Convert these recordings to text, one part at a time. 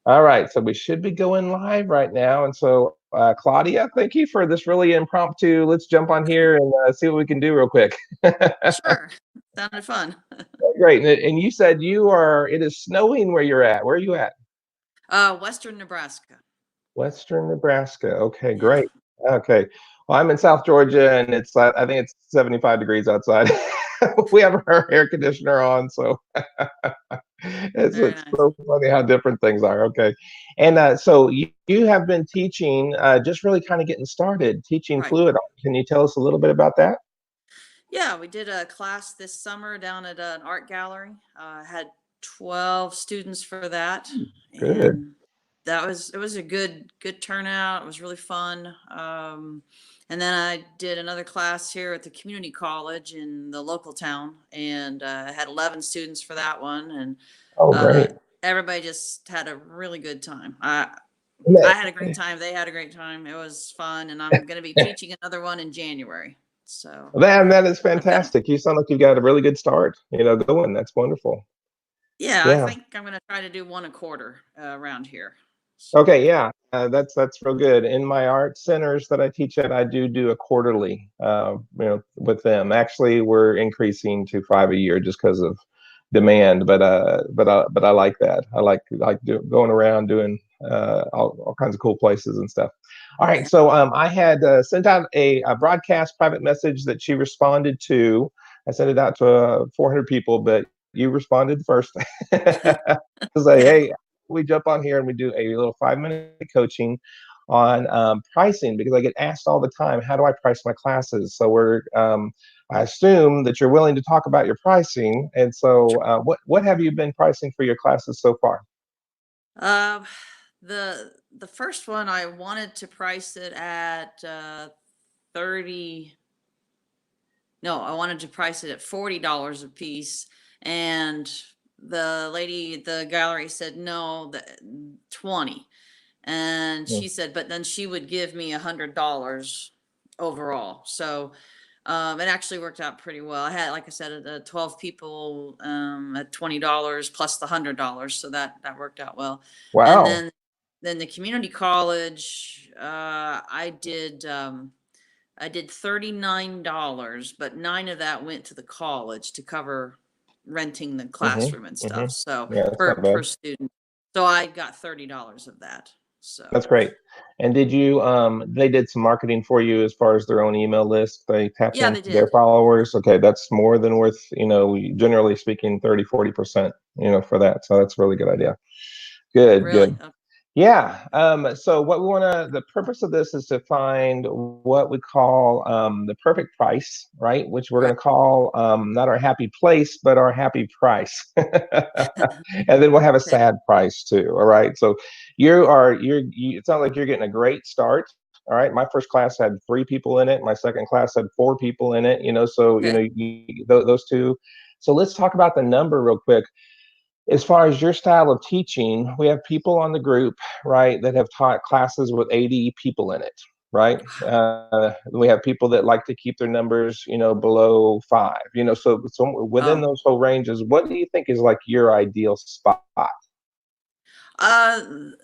All right, so we should be going live right now. And so, Claudia, thank you for this really impromptu. Let's jump on here and see what we can do real quick. Sure. Sounded fun. Great. And you said it is snowing where you're at. Where are you at? Western Nebraska. Western Nebraska. Okay, Yeah. great. Okay. Well, I'm in South Georgia and I think it's 75 degrees outside. We have our air conditioner on, so Very it's nice. so funny how different things are. Okay. And so you have been teaching, just really kind of getting started, teaching Right. fluid art. Can you tell us a little bit about that? Yeah, we did a class this summer down at an art gallery. Had 12 students for that, Good. and it was a good turnout. It was really fun. And then I did another class here at the community college in the local town, and I had 11 students for that one, and Oh, uh, great. everybody just had a really good time. I Yeah. had a great time. They had a great time. It was fun, and I'm going to be teaching another one in January. So, That is I've got fantastic. You sound like you've got a really good start, going. That's wonderful. yeah, I Yeah. think I'm going to try to do one a quarter around here. So, Okay, yeah, that's real good. In my art centers that I teach at, I do a quarterly, with them. Actually, we're increasing to 5 a year just because of demand. But I like that. I like going around doing all kinds of cool places and stuff. All right, yeah. so I had sent out a broadcast private message that she responded to. I sent it out to 400 people, but you responded first to say, Okay. "Hey, we jump on here and we do a little 5 minute coaching on pricing because I get asked all the time, how do I price my classes? So I assume that you're willing to talk about your pricing. And so, what have you been pricing for your classes so far? Uh, the first one I wanted to price it at 30. No, I wanted to price it at $40 a piece, and the lady at the gallery said no, 20. And Yeah. she said, but then she would give me $100 overall. So it actually worked out pretty well. I had, like I said, 12 people at $20 plus the $100, so that worked out well. And Wow. then the community college, I did $39, but nine of that went to the college to cover renting the Hmm. classroom and Hmm. stuff. So Yeah, that's not per bad. student. So I got $30 of that. So That's great. And they did some marketing for you as far as their own email list. They tapped yeah, into they their did. followers. Okay, that's more than worth, generally speaking, 30-40%, for that. So that's a really good idea. Good, Really? good. Yeah. So the purpose of this is to find what we call the perfect price, right? Which we're going Right. to call not our happy place, but our happy price. And then we'll have a Okay. sad price too. All right. So it sounds like you're getting a great start. All right. My first class had 3 people in it. My second class had 4 people in it. So Okay. those two. So let's talk about the number real quick. As far as your style of teaching, we have people on the group, right, that have taught classes with 80 people in it, right? We have people that like to keep their numbers, below 5, so within Oh. those whole ranges, what do you think is like your ideal spot? Uh,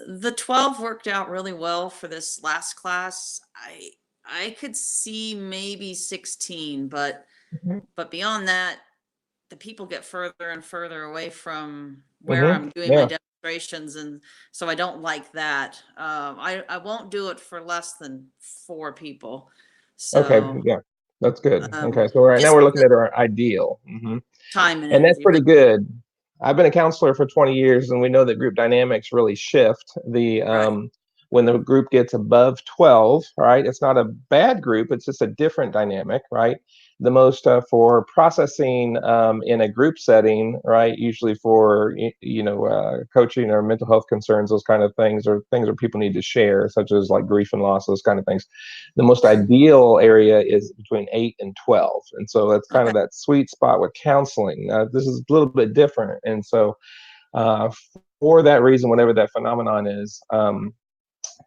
the 12 worked out really well for this last class. I could see maybe 16, Hmm. but beyond that, the people get further and further away from where Hmm. I'm doing my Yeah. demonstrations, and so I don't like that. I won't do it for less than 4 people. Okay. So Yeah. That's good. um, Okay. So right now just we're because looking of at our ideal. Hmm. time and And that's energy. pretty But good. I've been a counselor for 20 years, and we know that group dynamics really shift. right, When the group gets above 12, right? It's not a bad group; it's just a different dynamic, right? The most for processing in a group setting, right? Usually for coaching or mental health concerns, those kind of things, or things that people need to share, such as like grief and loss, those kind of things. The most ideal area is between 8 and 12. And so that's kind okay, of that sweet spot with counseling. This is a little bit different. And so, uh, for that reason, whatever that phenomenon is,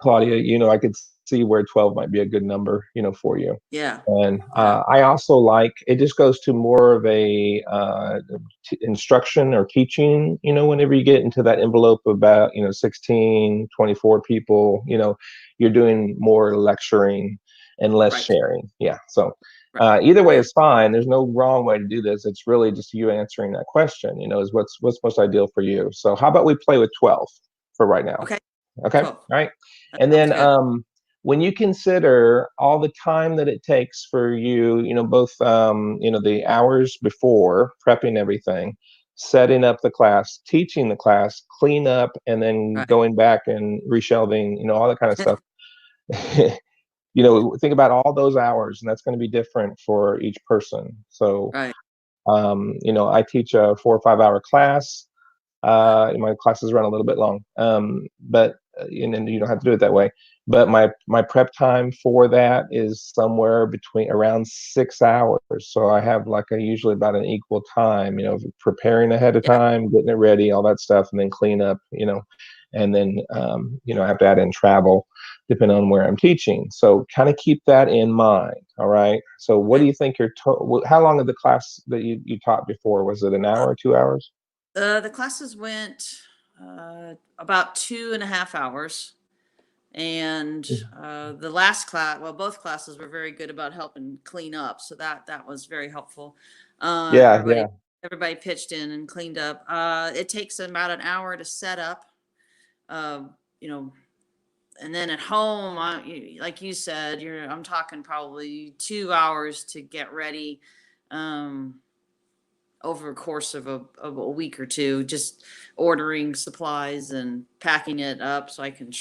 Claudia, I could see where 12 might be a good number, for you. Yeah. And Yeah. I also like it, just goes to more of a instruction or teaching, whenever you get into that envelope of about, 16, 24 people, you're doing more lecturing and less Right. sharing. Yeah. So Right. either way Right. is fine. There's no wrong way to do this. It's really just you answering that question, is what's most ideal for you. So how about we play with 12 for right now? Okay. Okay. All 12. right. That And sounds then good. when you consider all the time that it takes for you, both the hours before prepping everything, setting up the class, teaching the class, clean up, and then Right. going back and reshelving, all that kind of stuff. Think about all those hours, and that's going to be different for each person. So, Right. I teach a 4 or 5 hour class. My classes run a little bit long, but and you don't have to do it that way. But my prep time for that is somewhere between around 6 hours. So I have like usually about an equal time, preparing ahead of Yeah. time, getting it ready, all that stuff, and then clean up, and then I have to add in travel depending on where I'm teaching. So kind of keep that in mind. All right. So what do Okay. you think how long of the class that you taught before? Was it an hour, 2 hours? The classes went about 2.5 hours. And the last class, well, both classes were very good about helping clean up. So that was very helpful. Yeah, Everybody yeah. everybody pitched in and cleaned up. It takes about an hour to set up, uh, you know, and then at home, like you said, I'm talking probably 2 hours to get ready. Um, over a course of a week or two, just ordering supplies and packing it up so I can,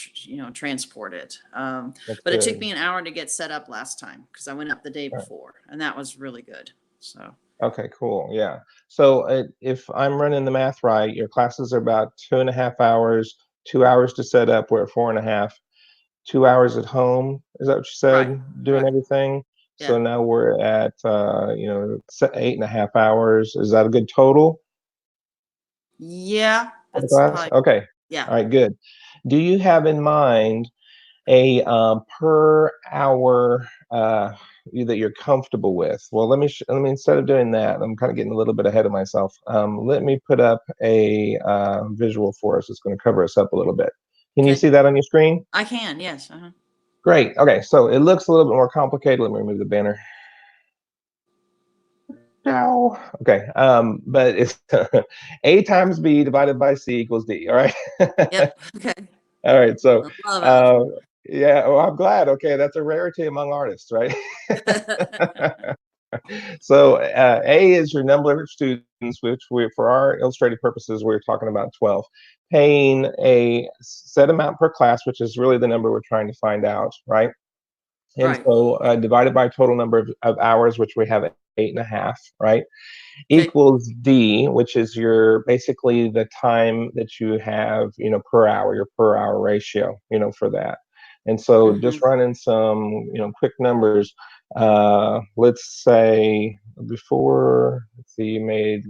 transport it. That's But it took good. me an hour to get set up last time because I went up the day All right. before, and that was really good. So, Okay, cool. Yeah. So if I'm running the math right, your classes are about 2.5 hours, 2 hours to set up. We're at 4.5, 2 hours at home. Is that what you right, said? Doing right, everything. yeah, So now we're at 8.5 hours. Is that a good total yeah. for the That's class? probably Okay. yeah. All right, good. Do you have in mind a per hour that you're comfortable with? Well, let me instead of doing that, I'm kind of getting a little bit ahead of myself. Let me put up a visual for us. It's going to cover us up a little bit. Can you Okay, see that on your screen? I can. Yes. Great. Okay, so it looks a little bit more complicated. Let me remove the banner. No. Okay. But it's A times B divided by C equals D. All right. Yep. Okay. All right. So, I love uh, algebra. yeah, well, I'm glad. Okay, that's a rarity among artists, right? So A is your number of students, which for our illustrative purposes, we're talking about 12, paying a set amount per class, which is really the number we're trying to find out, right? And Right. so divided by total number of hours, which we have 8.5, right? Okay. Equals D, which is your basically the time that you have, per hour, your per hour ratio, for that. And so Mm-hmm. just running some, quick numbers, let's say before, let's see, you made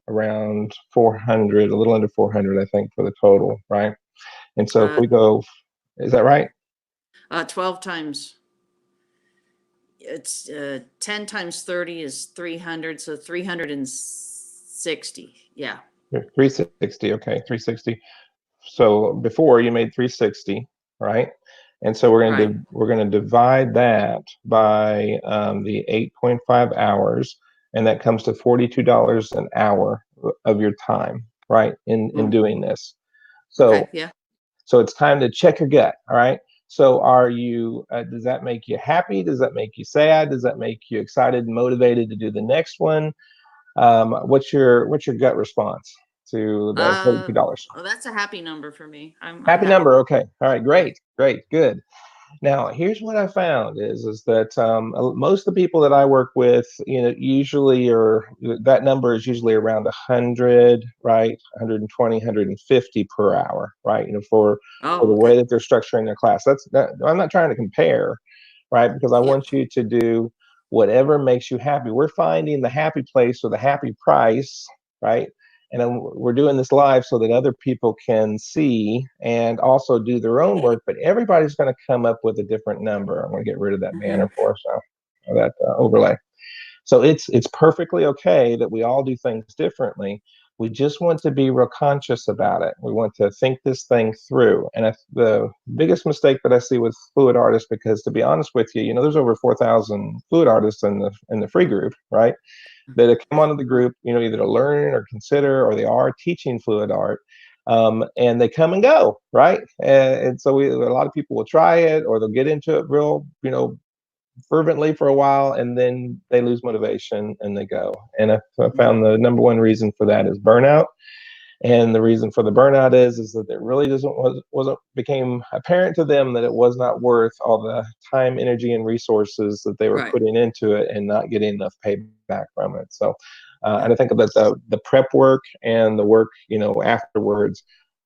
around 400, a little under 400, I think, for the total, right? And so if Uh, we go, is that right? 12 times. It's 10 times 30 is 300, so 360. Yeah. 360, okay, 360. So before you made 360, right? And so Right. we're going to divide that by the 8.5 hours, and that comes to $42 an hour of your time, right? In Mm. doing this. Okay. So Yeah. it's time to check your gut, all right? So are you? Does that make you happy? Does that make you sad? Does that make you excited and motivated to do the next one? What's your gut response to the Uh, $42? well, that's a happy number for me. I'm Happy happy number. with Okay. All right. yeah. Great. Great. Good. Now, here's what I found is that most of the people that I work with, usually are that number is usually around 100, right? 120, 150 per hour, right? For Oh, the okay. way that they're structuring their class. I'm not trying to compare, right? Because I Yep. want you to do whatever makes you happy. We're finding the happy place or the happy price, right? And we're doing this live so that other people can see and also do their own work, but everybody's going to come up with a different number. I'm going to get rid of that banner for us now, that overlay. So it's perfectly okay that we all do things differently. We just want to be real conscious about it. We want to think this thing through. And the biggest mistake that I see with fluid artists, because to be honest with you, there's over 4,000 fluid artists in the free group, right? That have come onto the group, either to learn or consider, or they are teaching fluid art. And they come and go, right? And so a lot of people will try it, or they'll get into it real, fervently for a while, and then they lose motivation and they go. And I found the number one reason for that is burnout. And the reason for the burnout is that it really wasn't became apparent to them that it was not worth all the time, energy, and resources that they were Right. putting into it and not getting enough payback from it. So, Yeah. and I think that the prep work and the work, afterwards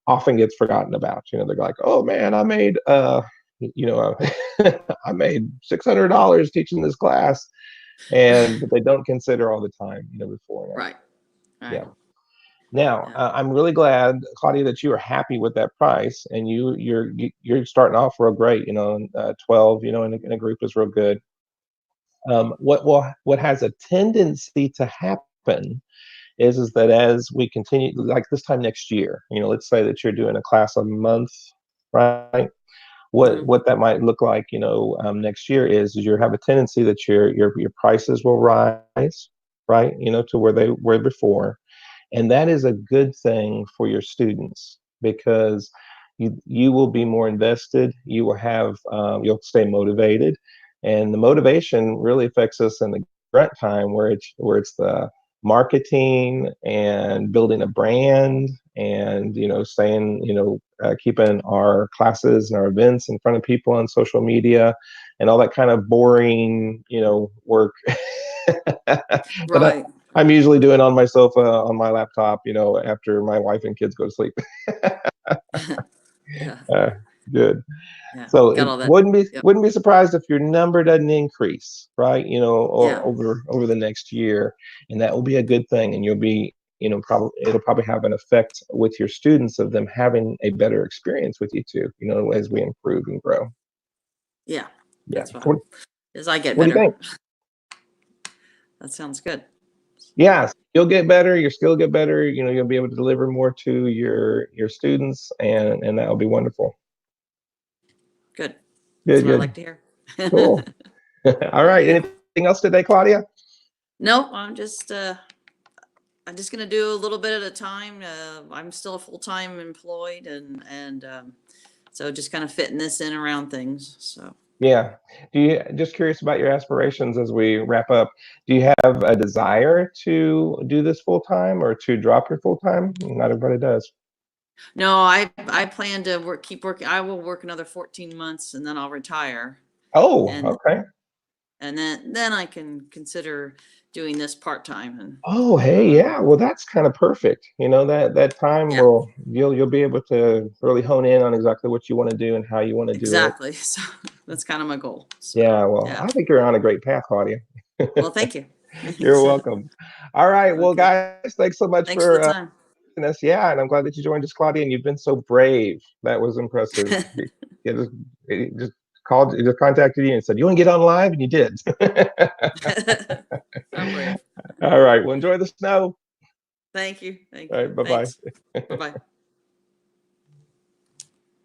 often gets forgotten about. They're like, oh man, I made, I made $600 teaching this class, but they don't consider all the time, before and after. Right. Right. Yeah. Now, Yeah. I'm really glad, Claudia, that you are happy with that price, and you're starting off real great. 12, in a group is real good. What has a tendency to happen is that as we continue, like this time next year, let's say that you're doing a class a month, right? What that might look like, next year is you have a tendency that your prices will rise, right? To where they were before. And that is a good thing for your students, because you will be more invested. You will have you'll stay motivated, and the motivation really affects us in the grunt time, where it's the marketing and building a brand, and staying, keeping our classes and our events in front of people on social media, and all that kind of boring work that Right. I'm usually doing on my sofa on my laptop, after my wife and kids go to sleep. Yeah. uh, Good. Yeah. So Got it all that. wouldn't Yep. be surprised if your number doesn't increase, right? Yeah. Over the next year, and that will be a good thing. And you'll be, probably it'll probably have an effect with your students of them having a better experience with you too. As we improve and grow. Yeah. Yeah. That's What, fine. As I get what do you better. think? That sounds good. Yeah, you'll get better. Your skill get better. You'll be able to deliver more to your students, and that will be wonderful. Good. That's Good, what I good, like to hear. cool. All right. Anything else today, Claudia? No, I'm just gonna do a little bit at a time. I'm still full-time employed, and so just kind of fitting this in around things. So Yeah. Just curious about your aspirations as we wrap up? Do you have a desire to do this full time, or to drop your full time? Not everybody does. no, I plan to keep working. I will work another 14 months and then I'll retire. Oh, And okay. then I can consider doing this part-time. And Oh, hey, yeah. Well, that's kind of perfect. That time yeah, will you'll be able to really hone in on exactly what you want to do and how you want to do it. exactly. So that's kind of my goal. So Yeah, well, yeah. I think you're on a great path, Claudia. Well, thank you. You're So, welcome. All right, well, okay. guys, thanks so much Thanks for the for time. joining us. Yeah, and I'm glad that you joined us, Claudia, and you've been so brave. That was impressive. It just called, it just contacted you and said, "You want to get on live?" And you did. I'm brave. All right, well, enjoy the snow. Thank you. Thank All you. right, bye bye. Thanks. Bye bye.